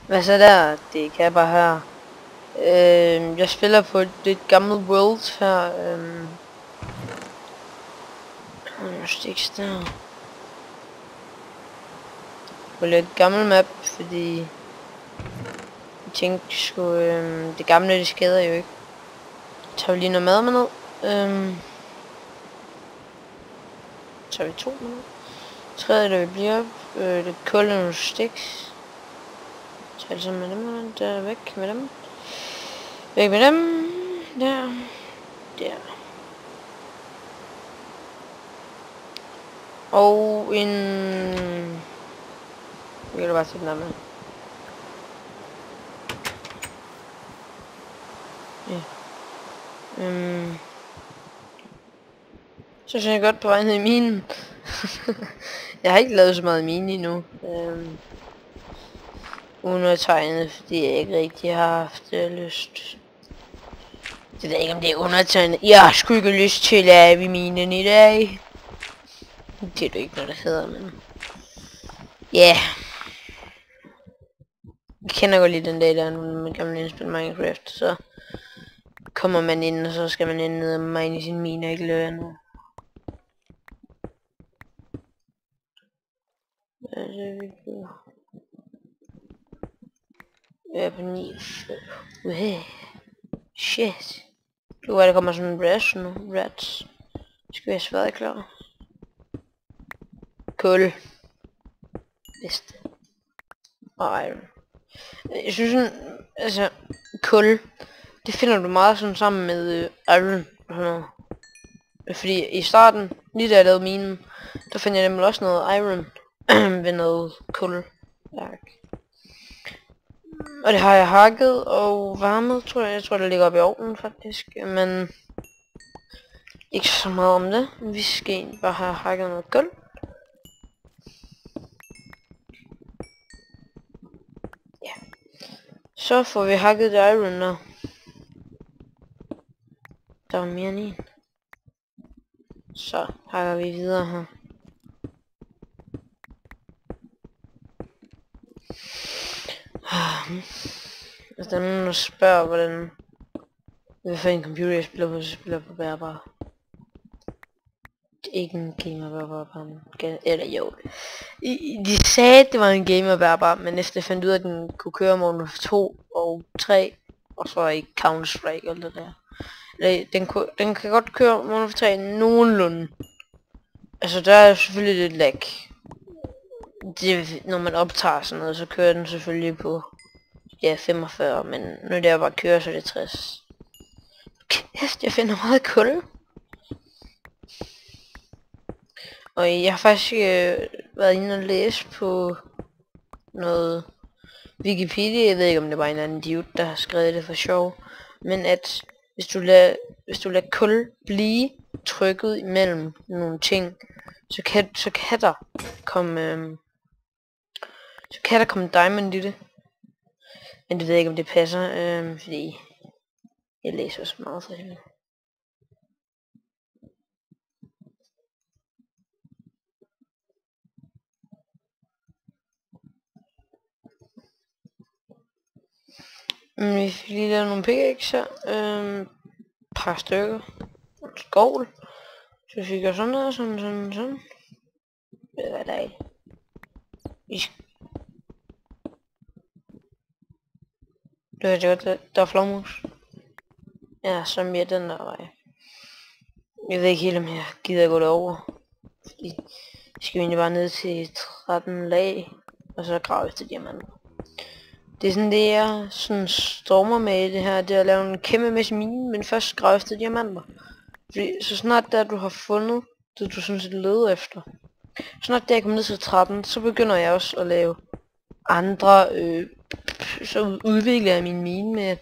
Hvad så der? Det kan jeg bare høre. Jeg spiller på et gammelt World her. Stiks der. På lidt gammel map, fordi jeg tænkte sgu, det gamle det skader jo ikke. Tager vi lige noget mad med ned. Tager vi 2 med ned. Tredje der vi bliver op. Lidt kul og nogle stiks. Tager det så med dem, der væk med dem. Væk med dem. Der. Der. Og en... Jeg kan da bare sætte den med. Ja. Så synes jeg godt på vej ned i minen. Jeg har ikke lavet så meget mine endnu. Undertegnet, fordi jeg ikke rigtig har haft lyst. Det ved ikke om det er undertegnet. Jeg har sgu ikke lyst til at lave minen i dag. Det er det ikke noget der hedder, men... Ja. Yeah. Jeg kender godt lige den dag der, når man kan indspille Minecraft, så kommer man ind, og så skal man ind ned og mine i sin mine og ikke løbe noget. Jeg er på 9. Shit. Nu er der kommer sådan en rats nu. Rats. Skal vi have sværet klar? Kul. Vist. Og iron. Jeg synes sådan, altså, kul, det finder du meget sådan sammen med iron og sådan noget. Fordi i starten, lige da jeg lavede minen, der fandt jeg nemlig også noget iron ved noget kul. Og det har jeg hakket og varmet, tror jeg. Jeg tror det ligger oppe i ovnen faktisk, men ikke så meget om det. Vi skal egentlig bare have hakket noget kul. Ja. Så får vi hakket det iron der. Der var mere end en. Så hakker vi videre her. Hvis der er nogen der spørger hvordan hvad for en computer jeg spiller på, så spiller jeg på bærbar. Det er ikke en gamer bærbar, eller jo. De sagde at det var en gamer bærbar, men efter jeg fandt ud af at den kunne køre Modern 2 og 3, og så i Counter Strike og det der. Den kan godt køre Modern 3 nogenlunde. Altså der er selvfølgelig lidt lag. Det, når man optager sådan noget, så kører den selvfølgelig på 45, men nu det er bare kører, så det er 60. Kæft, jeg finder meget kul. Og jeg har faktisk været inde og læse på noget Wikipedia. Jeg ved ikke om det var en anden idiot der har skrevet det for sjov, men at hvis du lader kul blive trykket imellem nogle ting, så kan der komme diamond i det. Men det ved jeg ikke om det passer, fordi jeg læser så meget for hende. Vi fik lige lavet nogle pickaxe her, par stykker, en skovl, så fik jeg sådan noget, sådan. Det var dejligt. Det var godt, der er flagmus. Ja, så mere den der vej. Jeg ved ikke helt om jeg gider at gå derover, fordi jeg skal egentlig bare ned til 13 lag, og så grave efter diamanter. Det er sådan det jeg sådan stormer med det her, det er at lave en kæmpe masse mine, men først grave efter diamanter. Fordi så snart der du har fundet det du sådan set leder efter, snart der jeg kommer ned til 13, så begynder jeg også at lave andre, så udvikler jeg min mine med, at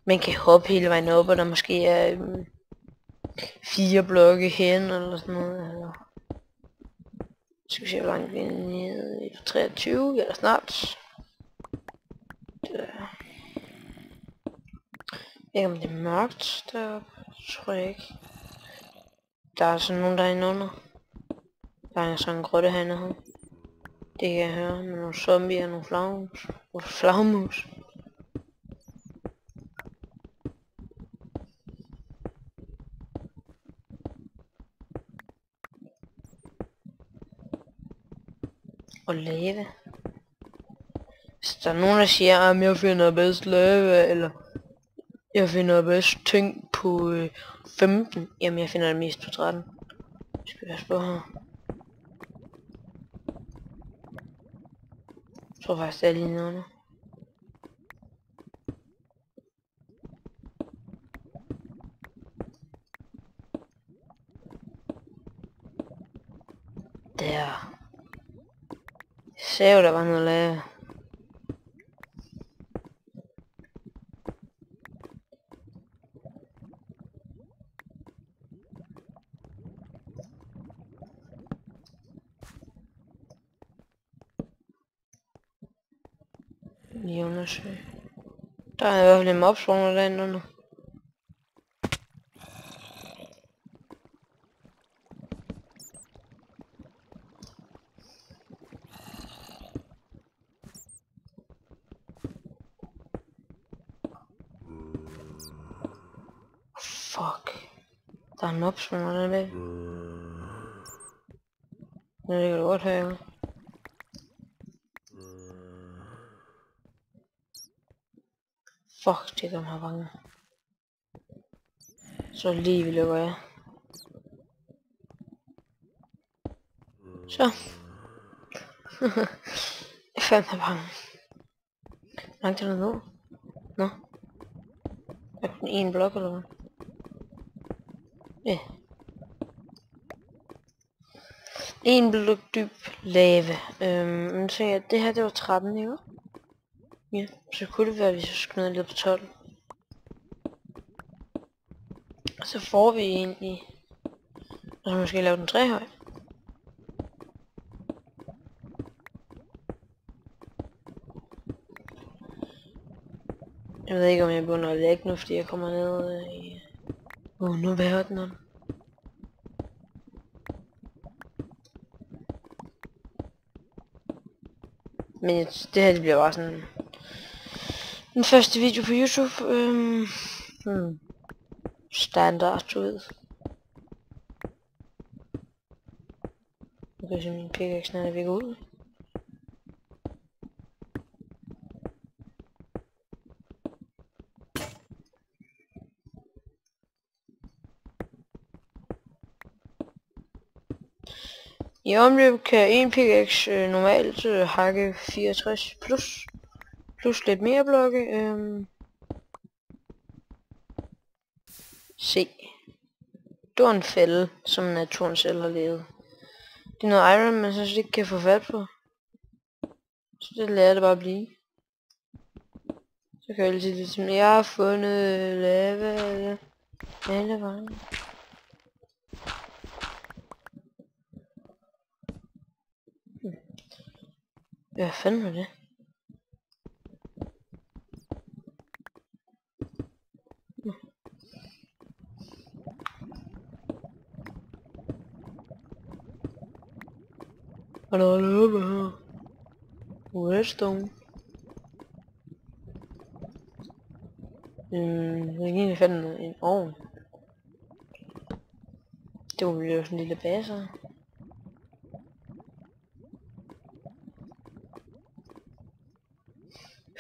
man kan hoppe hele vejen op, og der måske er 4 blokke hen, eller sådan noget, eller... Skal vi se hvor langt vi er nede i 23, eller snart. Der. Jeg ved ikke om det er mørkt deroppe, tror jeg ikke. Der er sådan nogen derinde under. Der er sådan en grotte hernede. Det kan jeg høre med nogle zombier og nogle flagmus. Flagmus. Og lave. Hvis der er nogen, der siger, at jeg finder bedst lave, eller jeg finder bedst ting på 15, jamen jeg finder det mest på 13. Skal vi passe på her. Jeg tror faktisk, det er lige noget nu. Der. Jeg sagde jo, der var noget lave. Lige undersøge. Der er i hvert fald en mobsvogner derinde under. Fuck. Der er en mobsvogner dernede. Det kan du godt have. Fuck, det kan have bange. Så lige vi lukker jeg. Så. Jeg fandt mig bange. Langt er der nu? Nå. Er kun en blok eller hvad? Ja. En blok dyb lave. Men så ja, det her det var 13, ikke? Ja, så kunne det være, hvis jeg skulle ned lidt på 12. Og så får vi egentlig... Og så måske lave den 3 høj. Jeg ved ikke om jeg begynder at lægge nu, fordi jeg kommer ned i... nu verdenen. Men det her det bliver bare sådan... Den første video på YouTube. Standard, du ved. Nu kan jeg se min pickaxe, når vi går ud. I omløb kan en pickaxe normalt hakke 64 plus lidt mere blokke. Se. Det var en fælde, som naturen selv har lavet. Det er noget iron, men så ikke kan få fat på. Så det lader det bare blive. Så kan jeg altid ligesom, jeg har fundet lava alle vejen. Hvad fanden var det? Og der er lava her. Redstone. Jeg kan egentlig finde en ovn. Det må blive sådan en lille base.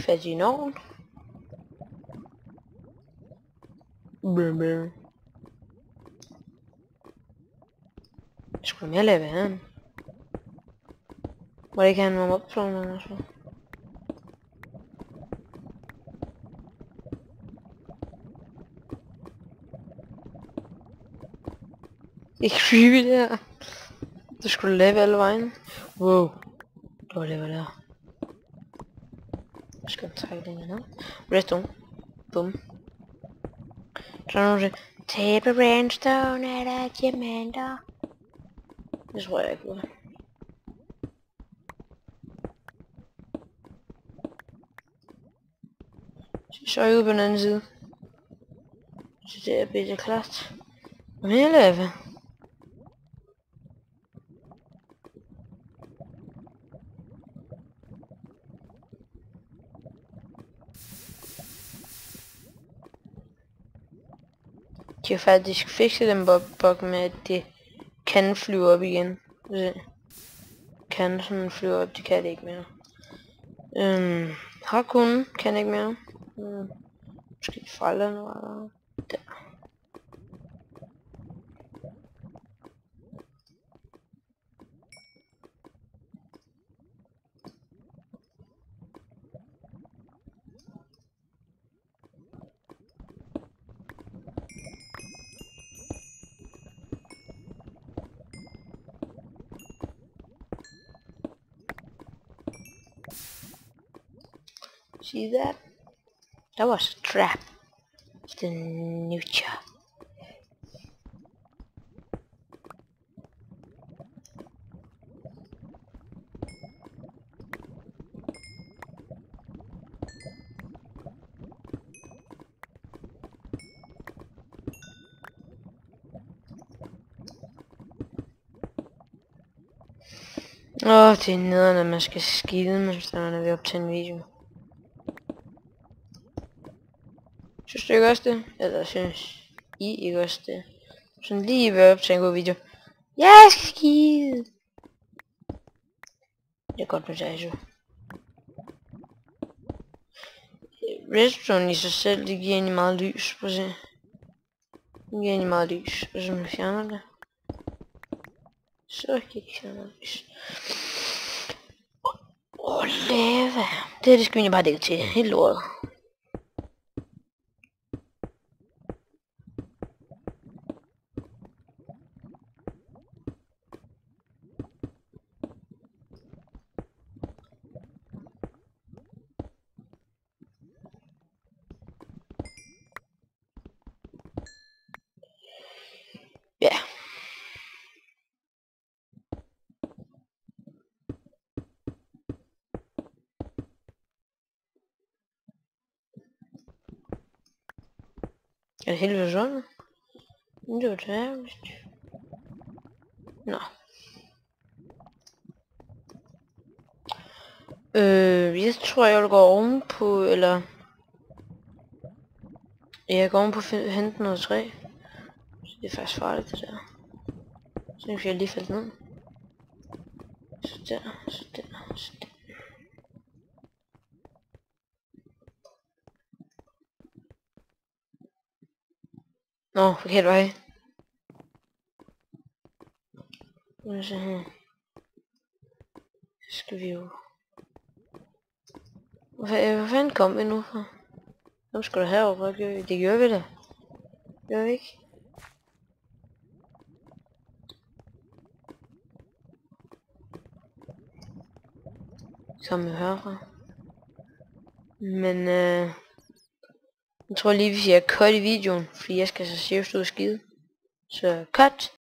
Fat i en ovn. Jeg skulle mere lave her. Må det ikke have nogle opslåninger også? Det er creepy det her. Du skulle lave alle vejen. Wow. Det var lave der. Jeg skal trække den her. Redstone. Bum. Så er der tabe redstone eller diamanter. Det tror jeg ikke på. Så er jeg ude på den anden side. Så det er bedre klart. Mere lava. De har faktisk fikset den bug med, at det kan flyve op igen. Kan sådan flyve op, det kan det ikke mere. Hakun kan ikke mere. Måske fejlerne var der. Der. See that? That was a trap. The Nucha. Det er nederen, at man skal skide, mens man er ved at optage en video. Synes du ikke også det? Eller synes I ikke også det? Sådan lige ved at optage en god video. Jeg skal skide! Det er godt med dig, Redstone i sig selv, det giver egentlig meget lys. Prøv at se. Det giver egentlig meget lys. Og så man fjerner det. Så kan jeg fjerne lys. Lava. Det skal vi egentlig bare dække til. Helt lortet. Ja. Er det helvede sådan? Det var det vist. Nå. Jeg tror jeg vil gå ovenpå, eller... Jeg går ovenpå at hente noget træ. Det er faktisk farligt det der. Så nu skal jeg lige falde ned. Så der, så der, så der. Nå, forkert vej. Nu se her. Så skal vi jo... Hvor fanden kom vi nu fra? Nu skal du herover, det gør vi da. Gør vi ikke? Kom jo herfra. Men jeg tror lige vi siger cut i videoen, fordi jeg skal så seriøst ud og skide. Så cut!